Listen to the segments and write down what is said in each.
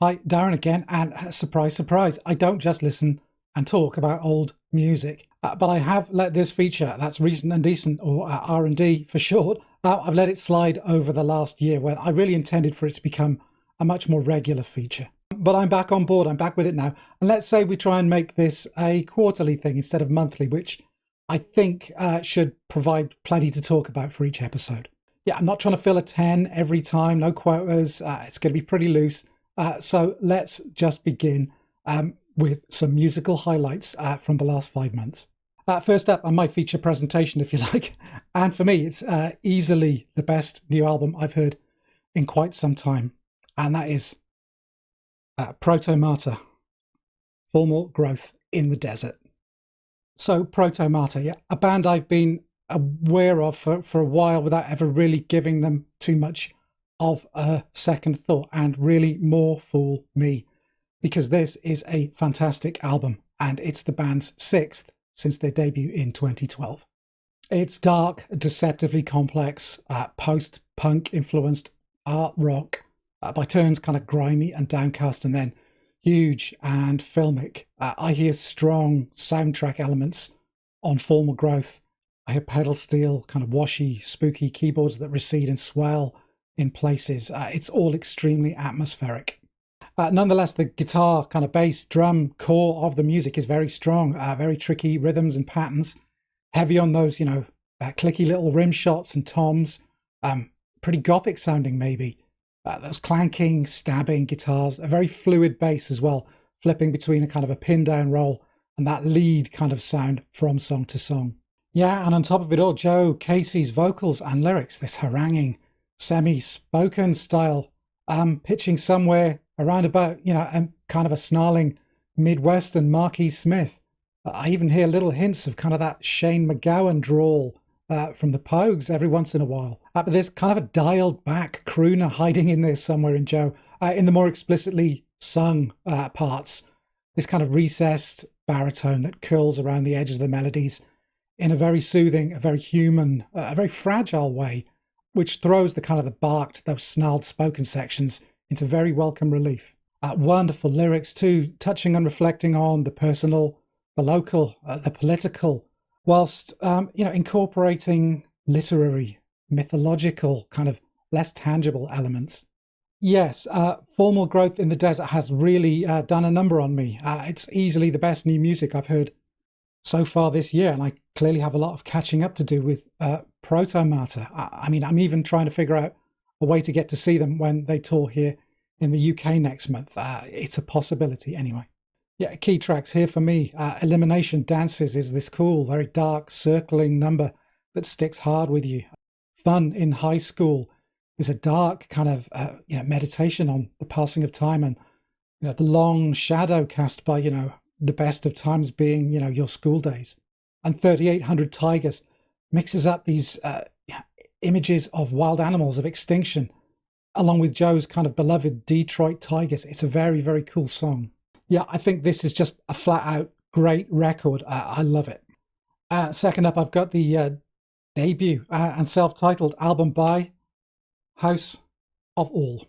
Hi, Darren again, and surprise, surprise, I don't just listen and talk about old music, but I have let this feature, that's Recent and Decent, or R&D for short, I've let it slide over the last year when I really intended for it to become a much more regular feature. But I'm back on board, I'm back with it now, and let's say we try and make this a quarterly thing instead of monthly, which I think should provide plenty to talk about for each episode. Yeah, I'm not trying to fill a 10 every time, no quotas, it's going to be pretty loose. So let's just begin with some musical highlights from the last 5 months. First up, on my feature presentation, if you like, and for me, it's easily the best new album I've heard in quite some time, and that is Protomartyr, Formal Growth in the Desert. So Protomartyr, yeah, a band I've been aware of for a while without ever really giving them too much of a second thought, and really more fool me, because this is a fantastic album and it's the band's 6th since their debut in 2012. It's dark, deceptively complex, post-punk influenced art rock, by turns kind of grimy and downcast, and then huge and filmic. I hear strong soundtrack elements on Formal Growth. I hear pedal steel, kind of washy, spooky keyboards that recede and swell in places. It's all extremely atmospheric. Nonetheless, the guitar, kind of bass, drum core of the music is very strong, very tricky rhythms and patterns, heavy on those, clicky little rim shots and toms, pretty gothic sounding maybe. Those clanking, stabbing guitars, a very fluid bass as well, flipping between a kind of a pin down roll and that lead kind of sound from song to song. Yeah, and on top of it all, Joe Casey's vocals and lyrics, this haranguing, semi-spoken style, pitching somewhere around about, kind of a snarling Midwestern Marquis Smith. I even hear little hints of kind of that Shane McGowan drawl from the Pogues every once in a while. But there's kind of a dialed back crooner hiding in there somewhere in Joe, in the more explicitly sung parts. This kind of recessed baritone that curls around the edges of the melodies in a very soothing, a very human, a very fragile way, which throws the kind of the barked, those snarled spoken sections into very welcome relief. Wonderful lyrics too, touching and reflecting on the personal, the local, the political, whilst incorporating literary, mythological, kind of less tangible elements. Yes, Formal Growth in the Desert has really done a number on me. It's easily the best new music I've heard so far this year, and I clearly have a lot of catching up to do with Protomartyr. I'm even trying to figure out a way to get to see them when they tour here in the UK next month. It's a possibility anyway. Yeah, key tracks here for me. Elimination Dances is this cool, very dark, circling number that sticks hard with you. Fun in High School is a dark kind of meditation on the passing of time and the long shadow cast by the best of times being your school days. And 3800 Tigers mixes up these images of wild animals, of extinction, along with Joe's kind of beloved Detroit Tigers. It's a very, very cool song. Yeah, I think this is just a flat out great record. I love it. Second up, I've got the debut and self-titled album by House of All.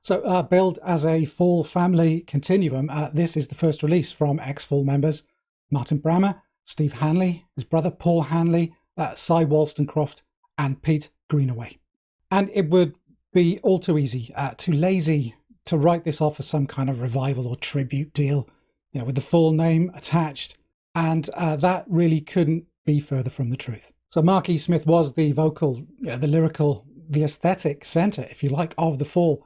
So billed as a Fall family continuum, this is the first release from ex-Fall members Martin Brammer, Steve Hanley, his brother Paul Hanley, Cy Wollstonecroft, and Pete Greenaway. And it would be all too easy, too lazy to write this off as some kind of revival or tribute deal, with the full name attached. And that really couldn't be further from the truth. So Marquis Smith was the vocal, the lyrical, the aesthetic centre, if you like, of the Fall.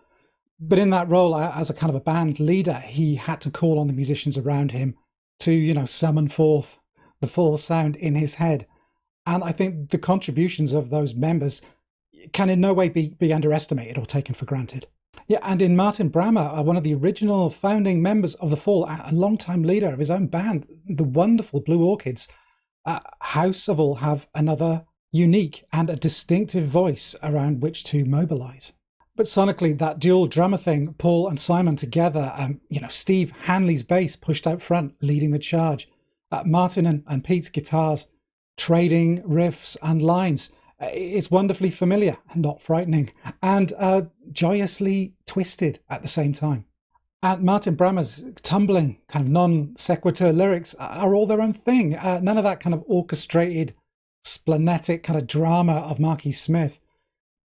But in that role, as a kind of a band leader, he had to call on the musicians around him to, summon forth the full sound in his head. And I think the contributions of those members can in no way be underestimated or taken for granted. Yeah, and in Martin Brammer, one of the original founding members of the Fall, a long-time leader of his own band, the wonderful Blue Orchids, House of All have another unique and a distinctive voice around which to mobilise. But sonically, that dual drummer thing, Paul and Simon together, Steve Hanley's bass pushed out front, leading the charge, Martin and Pete's guitars, trading riffs and lines. It's wonderfully familiar and not frightening, and joyously twisted at the same time. And Martin Brammer's tumbling, kind of non sequitur lyrics are all their own thing. None of that kind of orchestrated, splenetic kind of drama of Marquis Smith,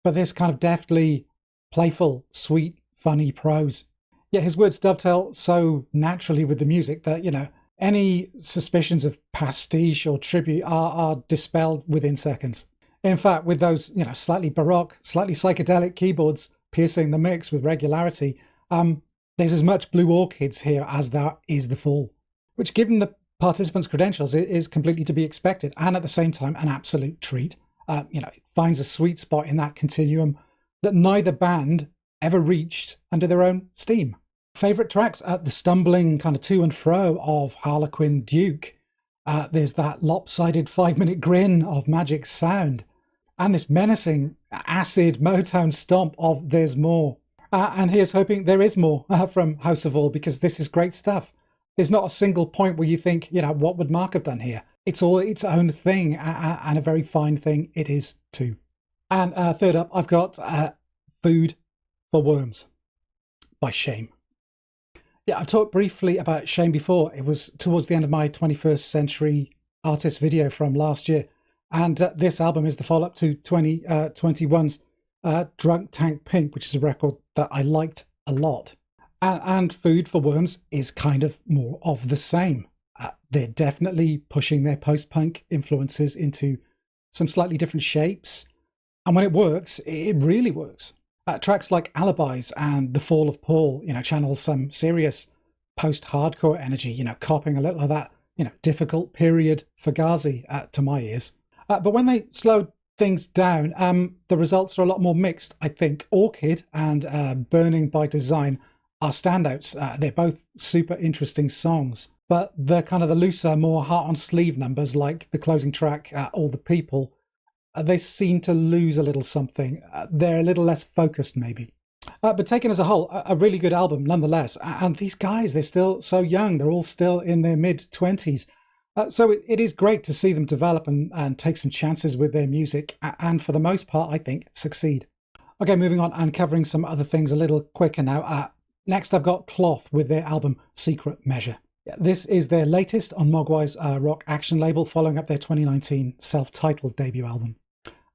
but this kind of deftly playful, sweet, funny prose. Yet his words dovetail so naturally with the music that, any suspicions of pastiche or tribute are dispelled within seconds. In fact, with those, slightly baroque, slightly psychedelic keyboards piercing the mix with regularity, there's as much Blue Orchids here as there is The Fall, which, given the participants' credentials, is completely to be expected, and at the same time, an absolute treat. It finds a sweet spot in that continuum that neither band ever reached under their own steam. Favourite tracks? The stumbling kind of to and fro of Harlequin Duke. There's that lopsided 5-minute grin of Magic Sound, and this menacing acid Motown stomp of There's More. And here's hoping there is more from House of All, because this is great stuff. There's not a single point where you think, what would Mark have done here? It's all its own thing, and a very fine thing it is too. And third up, I've got Food for Worms by Shame. Yeah, I've talked briefly about Shame before. It was towards the end of my 21st Century Artist video from last year. And this album is the follow-up to 2021's Drunk Tank Pink, which is a record that I liked a lot. And Food for Worms is kind of more of the same. They're definitely pushing their post-punk influences into some slightly different shapes. And when it works, it really works. Tracks like Alibis and The Fall of Paul, channel some serious post-hardcore energy, copying a little of that, difficult period Fugazi to my ears. But when they slow things down, the results are a lot more mixed, I think. Orchid and Burning by Design are standouts. They're both super interesting songs, but the kind of the looser, more heart-on-sleeve numbers, like the closing track, All the People, they seem to lose a little something. They're a little less focused, maybe. But taken as a whole, a really good album nonetheless. And these guys, they're still so young. They're all still in their mid-20s. So it is great to see them develop and take some chances with their music. And for the most part, I think, succeed. Okay, moving on and covering some other things a little quicker now. Next, I've got Cloth with their album Secret Measure. This is their latest on Mogwai's rock action label, following up their 2019 self-titled debut album.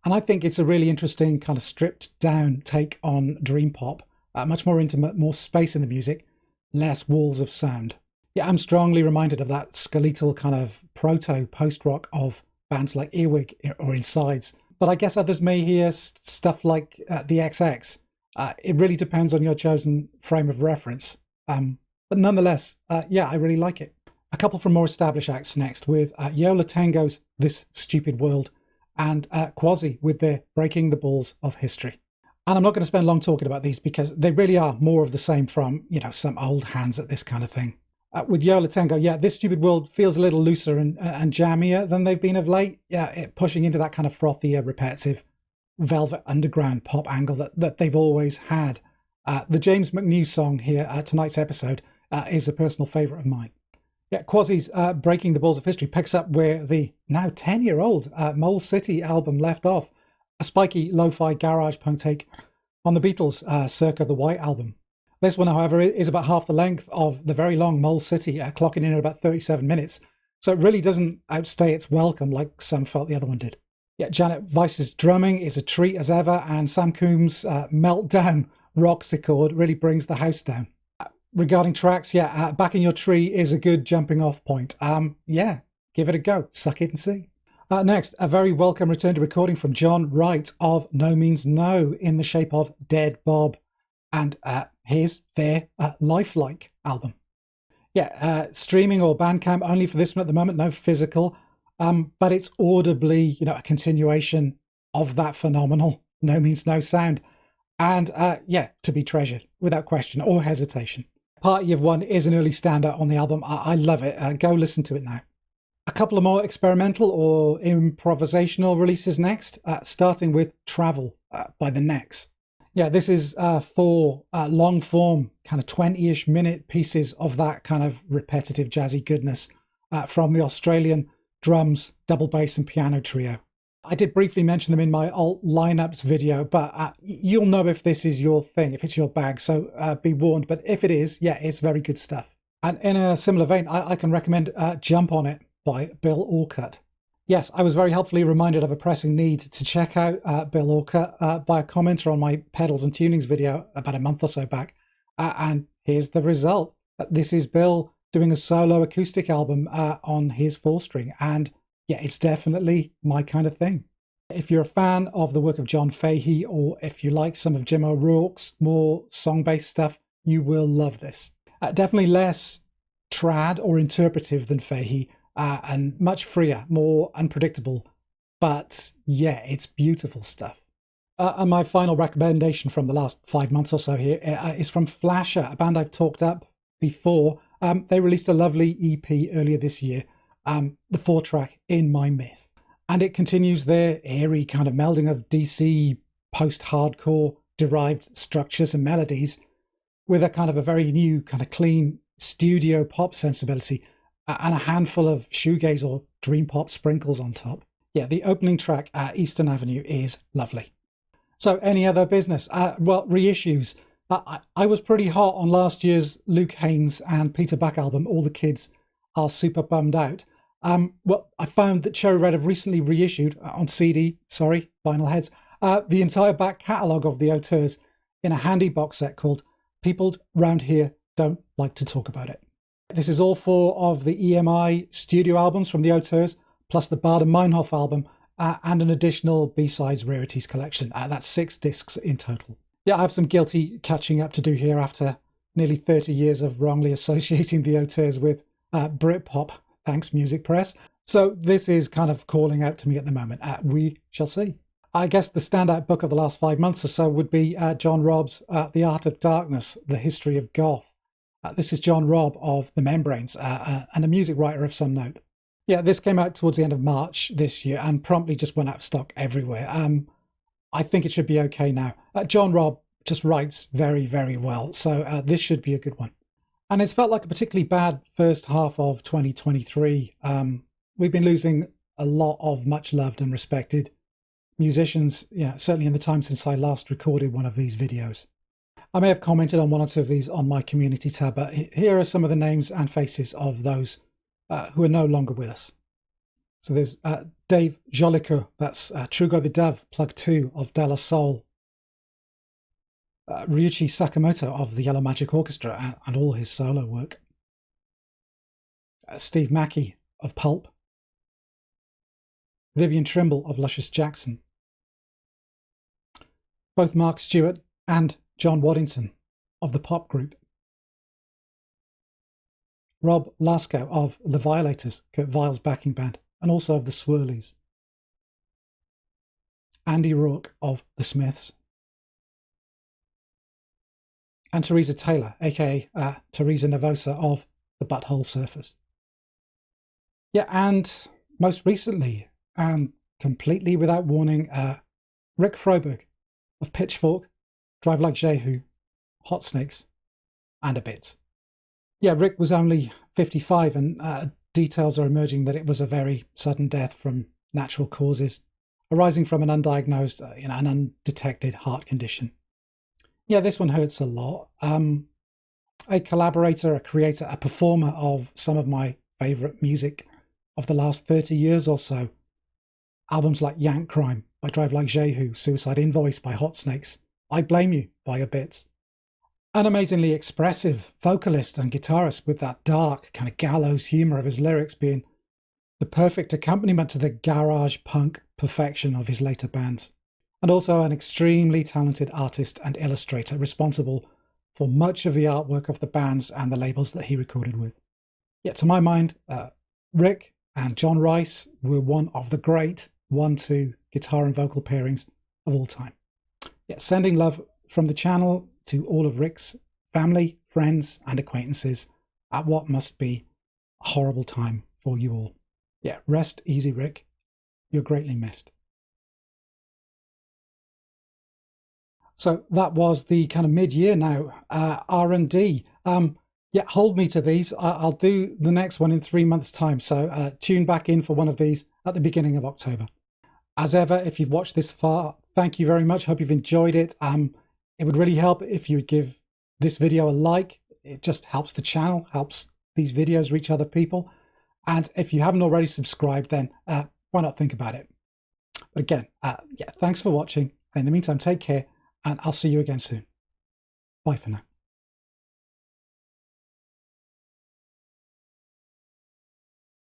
And I think it's a really interesting kind of stripped down take on dream pop, much more intimate, more space in the music, less walls of sound. Yeah, I'm strongly reminded of that skeletal kind of proto-post-rock of bands like Earwig or Insides. But I guess others may hear stuff like the XX. It really depends on your chosen frame of reference. But nonetheless, I really like it. A couple from more established acts next, with Yola Tengo's This Stupid World, and Quasi with their Breaking the Balls of History. And I'm not going to spend long talking about these because they really are more of the same from, some old hands at this kind of thing. With Yola Tengo, This Stupid World feels a little looser and jammier than they've been of late. Pushing into that kind of frothier, repetitive, Velvet Underground pop angle that they've always had. The James McNew song here, tonight's episode, is a personal favourite of mine. Quasi's Breaking the Balls of History picks up where the now 10-year-old Mole City album left off, a spiky lo-fi garage punk take on the Beatles' circa the White Album. This one, however, is about half the length of the very long Mole City, clocking in at about 37 minutes, so it really doesn't outstay its welcome like some felt the other one did. Janet Weiss's drumming is a treat as ever, and Sam Coombs' meltdown rocksichord really brings the house down. Regarding tracks, Back in Your Tree is a good jumping off point. Give it a go. Suck it and see. Next, a very welcome return to recording from John Wright of No Means No in the shape of Dead Bob. And here's their Lifelike album. Streaming or Bandcamp only for this one at the moment, no physical. But it's audibly, a continuation of that phenomenal No Means No sound. And to be treasured without question or hesitation. Party of One is an early standout on the album. I love it. Go listen to it now. A couple of more experimental or improvisational releases next, starting with Travel by The Necks. This is 4 long-form, kind of 20-ish minute pieces of that kind of repetitive jazzy goodness from the Australian drums, double bass and piano trio. I did briefly mention them in my alt lineups video, but you'll know if this is your thing, if it's your bag, so be warned. But if it is, yeah, it's very good stuff. And in a similar vein, I can recommend Jump On It by Bill Orcutt. Yes, I was very helpfully reminded of a pressing need to check out Bill Orcutt by a commenter on my pedals and tunings video about a month or so back. And here's the result. This is Bill doing a solo acoustic album on his 4-string. And yeah, it's definitely my kind of thing. If you're a fan of the work of John Fahey, or if you like some of Jim O'Rourke's more song-based stuff, you will love this. Definitely less trad or interpretive than Fahey, and much freer, more unpredictable. But yeah, it's beautiful stuff. And my final recommendation from the last 5 months or so here is from Flasher, a band I've talked up before. They released a lovely EP earlier this year, the 4-track In My Myth. And it continues their airy kind of melding of DC post-hardcore derived structures and melodies with a kind of a very new kind of clean studio pop sensibility and a handful of shoegaze or dream pop sprinkles on top. Yeah, the opening track, Eastern Avenue, is lovely. So any other business? Well, reissues. I was pretty hot on last year's Luke Haynes and Peter Buck album, All the Kids Are Super Bummed Out. Well, I found that Cherry Red have recently reissued on CD, vinyl heads, the entire back catalogue of the Auteurs in a handy box set called People Round Here Don't Like to Talk About It. This is all 4 of the EMI studio albums from the Auteurs, plus the Bard and Meinhof album, and an additional B-Sides Rarities collection. That's 6 discs in total. Yeah, I have some guilty catching up to do here after nearly 30 years of wrongly associating the Auteurs with Britpop. Thanks, Music Press. So this is kind of calling out to me at the moment. We shall see. I guess the standout book of the last 5 months or so would be John Robb's The Art of Darkness, The History of Goth. This is John Robb of The Membranes and a music writer of some note. Yeah, this came out towards the end of March this year and promptly just went out of stock everywhere. I think it should be okay now. John Robb just writes very, very well, so this should be a good one. And it's felt like a particularly bad first half of 2023. We've been losing a lot of much loved and respected musicians, certainly in the time since I last recorded one of these videos. I may have commented on 1 or 2 of these on my community tab, but here are some of the names and faces of those who are no longer with us. So there's Dave Jolicoeur, that's Trugo the Dove, plug 2 of De La Soul. Ryuichi Sakamoto of the Yellow Magic Orchestra and all his solo work. Steve Mackey of Pulp. Vivian Trimble of Luscious Jackson. Both Mark Stewart and John Waddington of the Pop Group. Rob Lasko of The Violators, Kurt Weill's backing band, and also of the Swirlies. Andy Rourke of The Smiths. And Teresa Taylor, aka Teresa Nervosa of The Butthole Surfers. Yeah, and most recently, and completely without warning, Rick Froberg of Pitchfork, Drive Like Jehu, Hot Snakes, and a bit. Yeah, Rick was only 55, and details are emerging that it was a very sudden death from natural causes, arising from an undiagnosed, an undetected heart condition. Yeah, this one hurts a lot. A collaborator, a creator, a performer of some of my favourite music of the last 30 years or so. Albums like Yank Crime by Drive Like Jehu, Suicide Invoice by Hot Snakes, I Blame You by A Bit. An amazingly expressive vocalist and guitarist with that dark kind of gallows humour of his lyrics being the perfect accompaniment to the garage punk perfection of his later bands. And also an extremely talented artist and illustrator responsible for much of the artwork of the bands and the labels that he recorded with. Yet to my mind, Rick and John Rice were one of the great 1-2 guitar and vocal pairings of all time. Yet sending love from the channel to all of Rick's family, friends and acquaintances at what must be a horrible time for you all. Yeah, rest easy, Rick. You're greatly missed. So that was the kind of mid-year now, R&D. Yeah, hold me to these. I'll do the next one in 3 months' time. So tune back in for one of these at the beginning of October. As ever, if you've watched this far, thank you very much. Hope you've enjoyed it. It would really help if you would give this video a like. It just helps the channel, helps these videos reach other people. And if you haven't already subscribed, then why not think about it? But again, yeah, thanks for watching. In the meantime, take care, and I'll see you again soon. Bye for now.